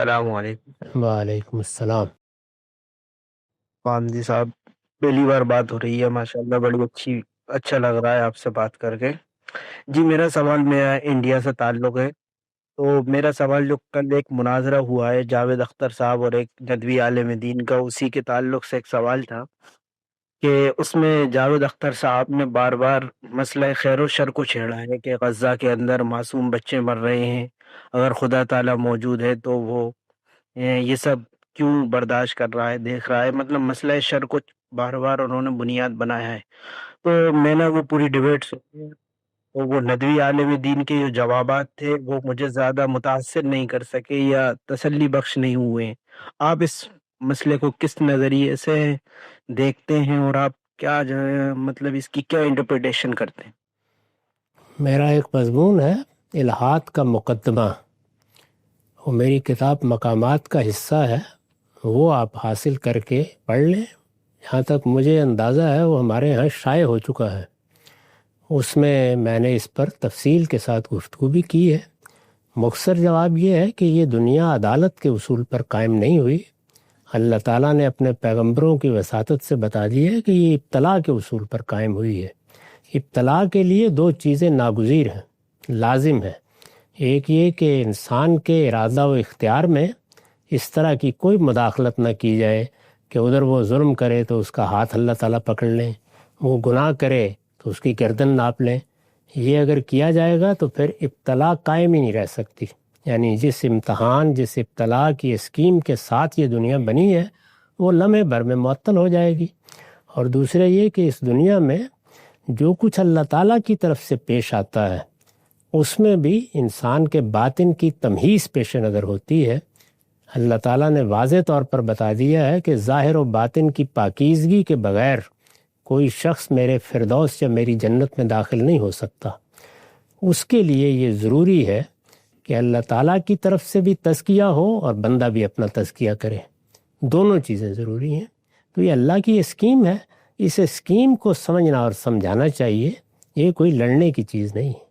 السلام علیکم وعلیکم السلام۔ قاندھی صاحب، پہلی بار بات ہو رہی ہے، ماشاءاللہ بڑی اچھا لگ رہا ہے آپ سے بات کر کے۔ جی میرا سوال میرا انڈیا سے تعلق ہے، تو میرا سوال جو کل ایک مناظرہ ہوا ہے جاوید اختر صاحب اور ایک ندوی عالم دین کا، اسی کے تعلق سے ایک سوال تھا کہ اس میں جاوید اختر صاحب نے بار بار مسئلہ خیر و شر کو چھیڑا ہے کہ غزہ کے اندر معصوم بچے مر رہے ہیں، اگر خدا تعالی موجود ہے تو وہ یہ سب کیوں برداشت کر رہا ہے، دیکھ رہا ہے، مطلب مسئلہ شر کو بار بار انہوں نے بنیاد بنایا ہے۔ تو میں نے وہ پوری ڈیبیٹ سنی، تو وہ ندوی عالم دین کے جو جوابات تھے وہ مجھے زیادہ متاثر نہیں کر سکے یا تسلی بخش نہیں ہوئے۔ آپ اس مسئلے کو کس نظریے سے دیکھتے ہیں اور آپ کیا جو ہے مطلب اس کی کیا انٹرپریٹیشن کرتے ہیں؟ میرا ایک مضمون ہے الہات کا مقدمہ، وہ میری کتاب مقامات کا حصہ ہے، وہ آپ حاصل کر کے پڑھ لیں۔ جہاں تک مجھے اندازہ ہے وہ ہمارے یہاں شائع ہو چکا ہے۔ اس میں نے اس پر تفصیل کے ساتھ گفتگو بھی کی ہے۔ مختصر جواب یہ ہے کہ یہ دنیا عدالت کے اصول پر قائم نہیں ہوئی۔ اللہ تعالیٰ نے اپنے پیغمبروں کی وساطت سے بتا دیا ہے کہ یہ ابتلاء کے اصول پر قائم ہوئی ہے۔ ابتلاء کے لیے دو چیزیں ناگزیر ہیں، لازم ہیں۔ ایک یہ کہ انسان کے ارادہ و اختیار میں اس طرح کی کوئی مداخلت نہ کی جائے کہ ادھر وہ ظلم کرے تو اس کا ہاتھ اللہ تعالیٰ پکڑ لیں، وہ گناہ کرے تو اس کی گردن ناپ لیں۔ یہ اگر کیا جائے گا تو پھر ابتلاء قائم ہی نہیں رہ سکتی۔ یعنی جس امتحان، جس ابتلاء کی اسکیم کے ساتھ یہ دنیا بنی ہے وہ لمحے بھر میں معطل ہو جائے گی۔ اور دوسرا یہ کہ اس دنیا میں جو کچھ اللہ تعالیٰ کی طرف سے پیش آتا ہے اس میں بھی انسان کے باطن کی تمہیز پیش نظر ہوتی ہے۔ اللہ تعالیٰ نے واضح طور پر بتا دیا ہے کہ ظاہر و باطن کی پاکیزگی کے بغیر کوئی شخص میرے فردوس یا میری جنت میں داخل نہیں ہو سکتا۔ اس کے لیے یہ ضروری ہے کہ اللہ تعالیٰ کی طرف سے بھی تزکیہ ہو اور بندہ بھی اپنا تزکیہ کرے، دونوں چیزیں ضروری ہیں۔ تو یہ اللہ کی اسکیم ہے، اس اسکیم کو سمجھنا اور سمجھانا چاہیے، یہ کوئی لڑنے کی چیز نہیں ہے۔